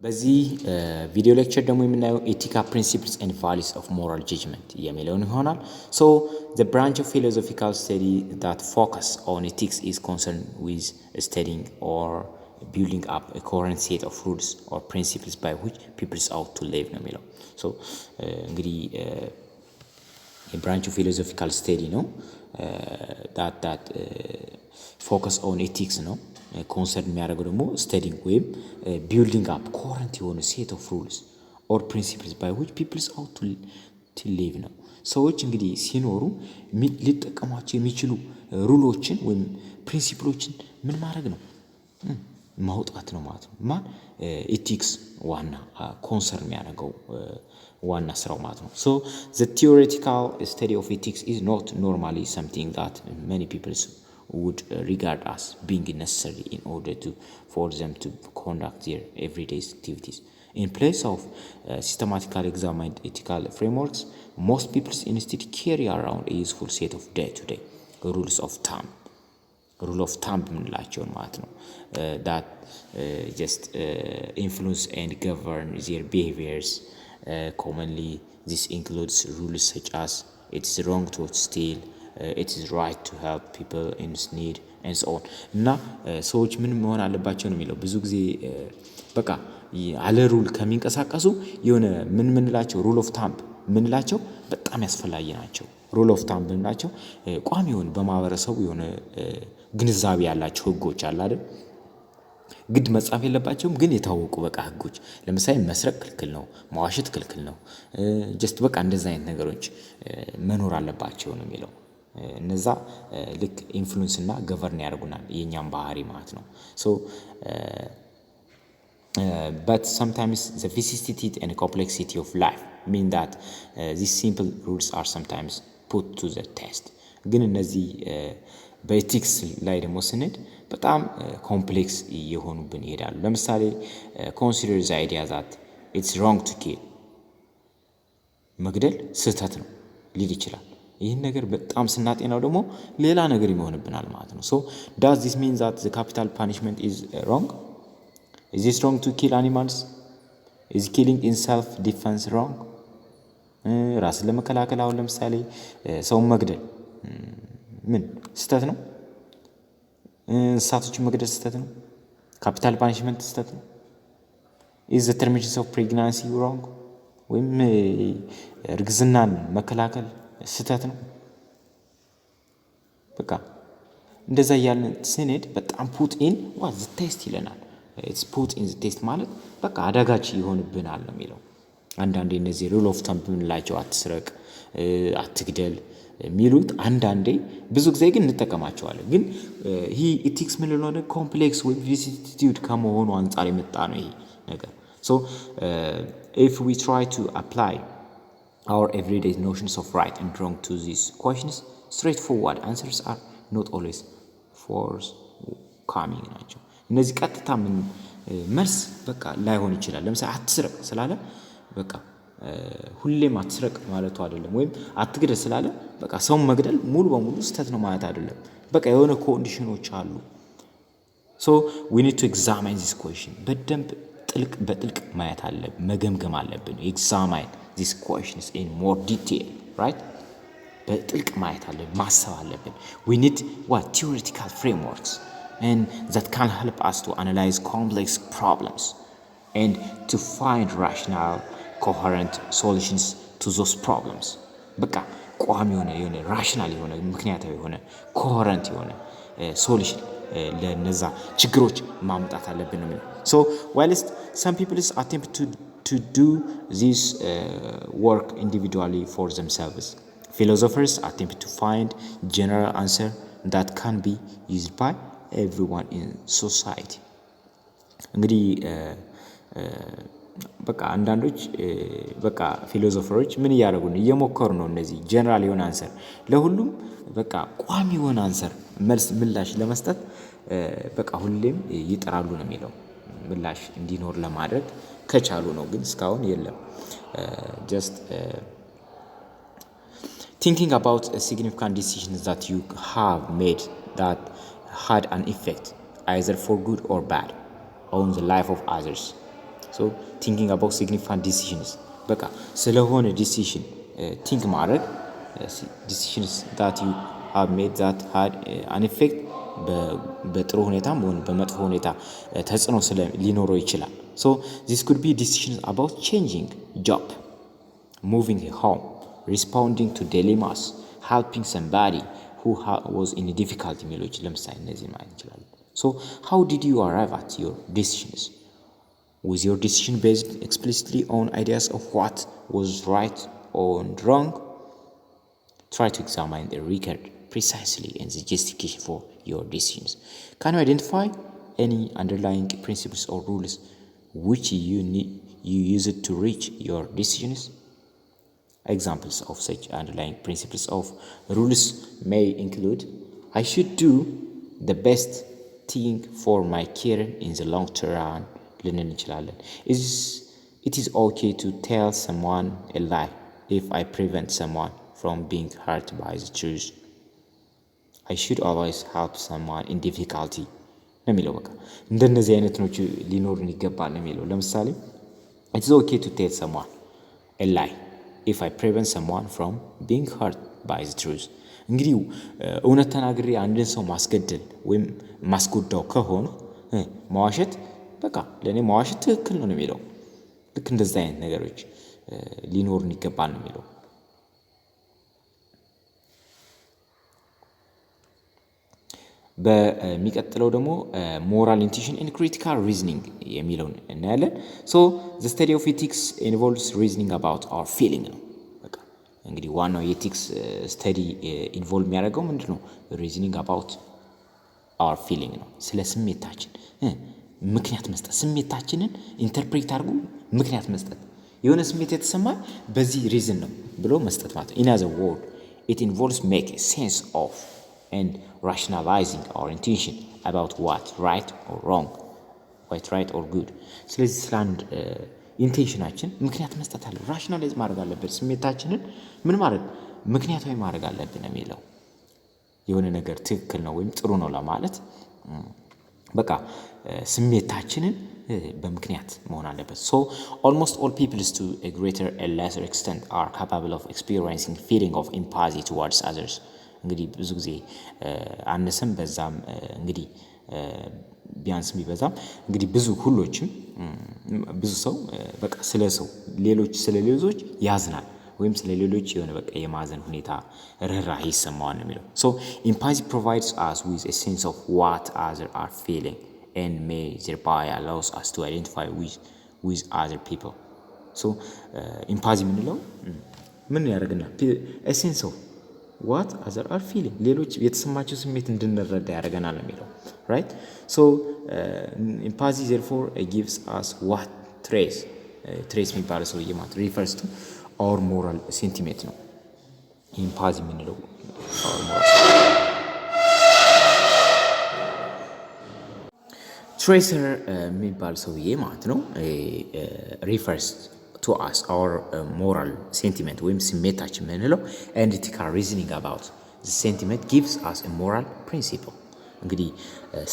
በዚህ ቪዲዮ ሌክቸር ደግሞ የምናየው ethical principles and values of moral judgment የሚለውን ይሆናል። So the branch of philosophical study that focus on ethics is concerned with studying or building up a coherent set of rules or principles by which people ought to live ነው የሚለው። So እንግዲህ የብራንች ኦፍ ፊሎሶፊካል ስተዲ ነው that focus on ethics ነው ኮንሰርን የሚያደርገው ደግሞ ስተዲንግ ወይም ቢልዲንግ አፕ ኮረንት የሆነ ሴት ኦፍ ሩልስ ኦር ፕሪንሲፕልስ ባይ ዊች ፒፕልስ አውት ቱ ሊቭ ነው። ሰዎች እንግዲህ ሲኖሩ ሊጠቀሟቸው የሚችሉ ሩሎችን ወይም ፕሪንሲፕሎችን ምን ማድረግ ነው ማውጣት ነው ማለት ነው። ማን ኤቲክስ ዋና ኮንሰርን የሚያደርገው ዋና ስራው ማለት ነው። So the theoretical study of ethics is not normally something that many people would regard as being necessary in order for them to conduct their everyday activities. In place of systematically examined ethical frameworks, most people instead carry around a useful set of day-to-day rules of thumb. Rule of thumb ምንላቸውን ማለት ነው that just influence and govern their behaviors. Commonly, this includes rules such as it is wrong to steal, it is right to help people in need and so on እና ሰዎች ምን መሆን አለባቸው ነው የሚለው። ብዙ ጊዜ በቃ አለ ሩል ከሚንቀሳቀሱ የሆነ ምን ምንላቸው ሩል ኦፍ ታምፕ ምንላቸው በጣም ያስፈልጋይ ናቸው። ሩል ኦፍ ታምፕ ምንላቸው ቋሚ የሆነ በማህበረሰቡ የሆነ ግንዛቤ ያላቸው ህጎች አለ አይደል? ግድ መጻፍ የለባቸውም ግን የታወቁ በቃ ህጎች። ለምሳሌ መስረቅ ክልክል ነው፣ መዋሸት ክልክል ነው። ጀስት በቃ እንደዛ አይነት ነገሮች መኖር አለባቸው ነው የሚለው። እነዛ ልክ ኢንፍሉዌንስ እና ገቨርን ያደርጉናል የኛም ባህሪ ማለት ነው። So but sometimes the vicissitude and complexity of life mean that these simple rules are sometimes put to the test. ግን እነዚህ በኤቲክስ ላይ ደግሞ ስንሄድ በጣም ኮምፕሌክስ እየሆኑብን ይሄዳሉ። ለምሳሌ consider the idea that it's wrong to kill መግደል ስህተት ነው ሊል ይችላል። ይህን ነገር በጣም ስናጤናው ደግሞ ሌላ ነገር ይሆንብናል ማለት ነው። So does this mean that the capital punishment is wrong? Is it wrong to kill animals? Is killing in self defense wrong? ራስን ለመከላከል አሁን ለምሳሌ ሰውን መግደል ምን ስህተት ነው? እንስሳቶችን መግደል ስህተት ነው? ካፒታል ፓኒሽመንት ስህተት ነው? Is the termination of pregnancy wrong? ወይም እርግዝናን መከላከል ስህተት ነው? በቃ እንደዛ ያለን ስንሄድ በጣም put in what the test ይለናል። It's put in the test ማለት በቃ አዳጋች ይሆንብናል ነው የሚለው። አንዳንዴ እነዚህ ሩል ኦፍ ታምፕ ምንላቸው አትስረቅ፣ አትግደል የሚሉት አንዳንዴ ብዙ ጊዜ ግን እንጠቀማቸዋለን። ግን ይሄ ኢቲክስ ምን ለሆነ ኮምፕሌክስ ወይ ቪሲቲዩድ ከመሆኑ አንፃር የመጣ ነው ይሄ ነገር። So if we try to apply our everyday notions of right and wrong to these questions, straightforward answers are not always forthcoming ናቸው። እነዚህ ቀጥታ ምን መልስ በቃ ላይሆን ይችላል። ለምሳሌ አትስረቅ ስላለ በቃ ሁሌም አትስረቅ ማለቱ አይደለም። ወይም አትግደል ስላለ በቃ ሰው መግደል ሙሉ በሙሉ ስህተት ነው ማለት አይደለም። በቃ የሆነ ኮንዲሽኖች አሉ። So we need to examine this question በደንብ በጥልቅ ማየት አለብን፣ መገምገም አለብን። examine these questions in more detail, right? በጥልቅ ማየት አለብን፣ ማሰብ አለብን። we need what theoretical frameworks and that can help us to analyze complex problems and to find rational coherent solutions to those problems. በቃ ቋሚ የሆነ ራሽናል የሆነ ምክንያታዊ የሆነ ኮሄረንት የሆነ ሶሉሽን ለነዛ ችግሮች ማምጣት አለብን ነው የሚለው። So whilst some people attempt to do this work individually for themselves, philosophers attempt to find general answer that can be used by everyone in society. እንግዲህ በቃ አንዳንዶች በቃ ፊሎሶፈሮች ምን እያደረጉ ነው? እየሞከሩ ነው እነዚህ ጀነራል የሆነ አንሰር ለሁሉም በቃ ቋሚ የሆነ አንሰር መልስ ምላሽ ለመስጠት በቃ ሁሌም ይጥራሉ ነው የሚለው። ምላሽ እንዲኖር ለማድረግ ከቻሉ ነው፣ ግን እስካሁን የለም። just thinking about a significant decisions that you have made that had an effect either for good or bad on the life of others So thinking about significant decisions በቃ ስለሆነ ዲሲሽን ቲንክ ማድረግ decisions that you have made that had an effect በጥሩ ሁኔታም ሆነ በመጥፎ ሁኔታ ተጽዕኖ ሊኖረው ይችላል። So this could be decisions about changing job, moving home, responding to dilemmas, helping somebody who was in a difficulty ሚሎች ለምሳሌ እነዚህ ማለት እንችላለን። So how did you arrive at your decisions? Was your decision based explicitly on ideas of what was right or wrong? Try to examine the record precisely and the justification for your decisions. Can you identify any underlying principles or rules which you use it to reach your decisions? Examples of such underlying principles of rules may include: I should do the best thing for my career in the long term. ልንን እንችላለን። It is okay to tell someone a lie if I prevent someone from being hurt by the truth. I should always help someone in difficulty ነው የሚለው። በቃ እንደነዚህ አይነት ነው ሊኖሩን ይገባል ነው የሚለው። ለምሳሌ It is okay to tell someone a lie if I prevent someone from being hurt by the truth. እንግዲህ እውነት ተናግሬ አንድን ሰው ማስገደል ወይም ማስጎዳው ከሆነ መዋሸት በቃ ለኔ መዋሸት ትክክል ነው የሚለው። ልክ እንደዛ አይነት ነገሮች ሊኖሩን ይገባል ነው የሚለው። በሚቀጥለው ደግሞ moral intuition and critical reasoning የሚለውን እናያለን። So the study of ethics involves reasoning about our feeling ነው። በቃ እንግዲህ ዋናው የኤቲክስ ስተዲ ኢንቮልቭ የሚያደርገው ምንድነው? reasoning about our feeling ነው። ስለ ስሜታችን ምክንያት መስጠት፣ ስሜታችንን ኢንተርፕሬት አድርጉ ምክንያት መስጠት። የሆነ ስሜት የተሰማኝ በዚህ ሪዝን ነው ብሎ መስጠት ማለት ነው። In other words, it involves making sense of and rationalizing our intention about what right or wrong, what right or good. ስለዚህ ስለ አንድ ኢንቴንሽናችን ምክንያት መስጠት አለ፣ ራሽናላይዝ ማድረግ አለብን። ስሜታችንን ምን ማድረግ ምክንያታዊ ማድረግ አለብን የሚለው የሆነ ነገር ትክክል ነው ወይም ጥሩ ነው ለማለት በቃ ስሜታችንን በምክንያት መሆን አለበት። So almost all people to a greater or lesser extent are capable of experiencing feeling of empathy towards others. እንግዲህ ብዙ ጊዜ አነሰም በዛም እንግዲህ ቢያንስም ቢበዛም እንግዲህ ሁሎችም ብዙ ሰው በቃ ስለ ሌሎች ያዝናል ወይም ስለ ሌሎች የሆነ በቃ የማዘን ሁኔታ ርህራሄ ይሰማዋል ነው የሚለው። So empathy provides us with a sense of what others are feeling and may thereby allows us to identify with other people. So empathy ምንለው ምን ያደርግናል? a sense of what others are feeling ሌሎች የተሰማቸው ስሜት እንድንረዳ ያደርገናል ነው የሚለው። right? So empathy therefore gives us what trace የሚባለው ሰውዬ ማለት refers to our moral sentiment ነው። ኢምፓዚ የምንለው our moral ትሬሰር የሚባል ሰውዬ ማለት ነው። refers to us our moral sentiment ወይም ስሜታችን የምንለው and ethical reasoning about the sentiment gives us a moral principle። እንግዲህ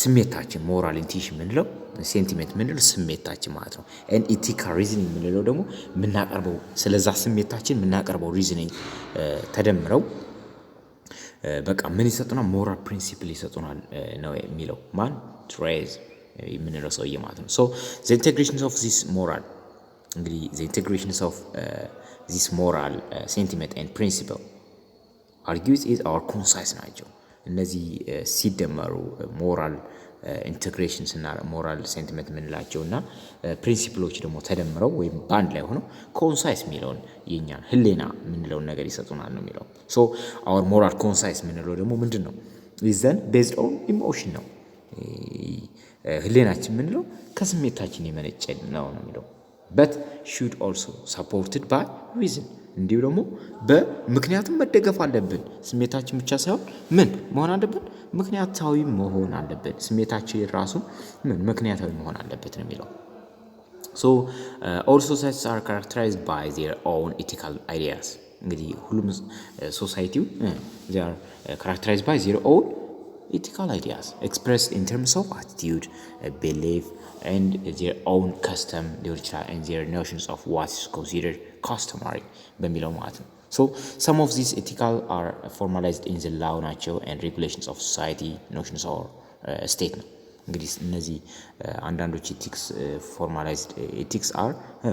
ስሜታችን ሞራል ኢንቲሽን የምንለው ሴንቲሜንት የምንለው ስሜታችን ማለት ነው። and ethical reasoning የምንለው ደግሞ የምናቀርበው ስለዛ ስሜታችን የምናቀርበው ሪዝኒንግ ተደምረው በቃ ምን ይሰጡናል? ሞራል ፕሪንሲፕል ይሰጡናል ነው የሚለው ማን? ትሬዝ የምንለው ሰውዬ ማለት ነው። so the integrations of this moral እንግዲህ the integrations of this moral sentiment and principle argues is our concise ናቸው። እነዚህ ሲደመሩ ሞራል ኢንቴግሬሽንስ እና ሞራል ሴንቲመንት የምንላቸው እና ፕሪንሲፕሎች ደግሞ ተደምረው ወይም ባንድ ላይ ሆነው ኮንሳይስ የሚለውን የኛን ህሌና የምንለውን ነገር ይሰጡናል ነው የሚለው። ሶ አወር ሞራል ኮንሳይስ የምንለው ደግሞ ምንድን ነው? ሪዘን ቤዝድ ኦን ኢሞሽን ነው። ህሌናችን የምንለው ከስሜታችን የመነጨ ነው የሚለው። በት ሹድ ኦልሶ ሰፖርትድ ባይ ሪዝን እንዲሁ ደግሞ በምክንያቱም መደገፍ አለብን። ስሜታችን ብቻ ሳይሆን ምን መሆን አለብን? ምክንያታዊ መሆን አለብን። ስሜታችን ራሱ ምን ምክንያታዊ መሆን አለበት ነው የሚለው። so all societies are characterized by their own ethical ideas እንግዲህ ሁሉም ሶሳይቲው they are characterized by their own ethical ideas expressed in terms of attitude, belief, and their own custom ሊሆን ይችላል and their notions of what is considered customary በሚለው ማለት ነው። So some of these ethical are formalized in the law ናቸው and regulations of society, notions or state ነው። እንግዲህ እነዚህ አንዳንዶች ኢቲክስ ኤቲክስ አር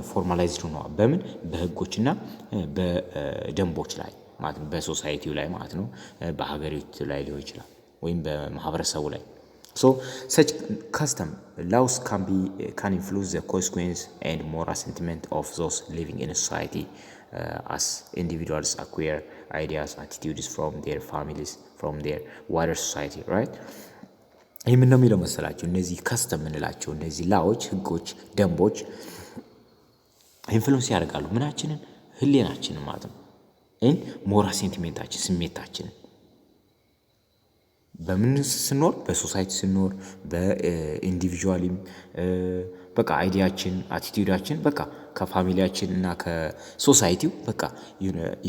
ፎርማላይዝድ ሆነዋል በምን በህጎችና በደንቦች ላይ ማለት ነው በሶሳይቲው ላይ ማለት ነው በሀገሪቱ ላይ ሊሆን ይችላል ወይም በማህበረሰቡ ላይ so such custom laws can influence the consequence and moral sentiment of those living in a society as individuals acquire ideas attitudes from their families from their wider society right ይህ ምን ነው የሚለው መሰላችሁ እነዚህ ከስተም የምንላቸው እነዚህ ላዎች ህጎች ደንቦች ኢንፍሉዌንስ ያደርጋሉ ምናችንን ህሊናችንን ማለት ነው እን ሞራል ሴንቲሜንታችን ስሜታችን በምን ስንኖር በሶሳይቲ ስንኖር በኢንዲቪጁዋሊም በቃ አይዲያችን አቲቲዩዳችን በቃ ከፋሚሊያችን እና ከሶሳይቲው በቃ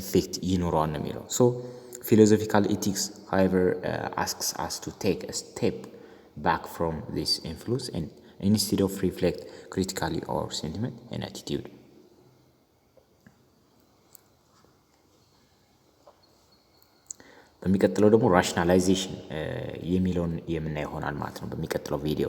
ኢፌክት ይኖረዋል ነው የሚለው so philosophical ethics however asks us to take a step back from this influence and instead of reflect critically our sentiment and attitude በሚቀጥለው ደግሞ ራሽናላይዜሽን የሚለውን የምናይ ይሆናል ማለት ነው በሚቀጥለው ቪዲዮ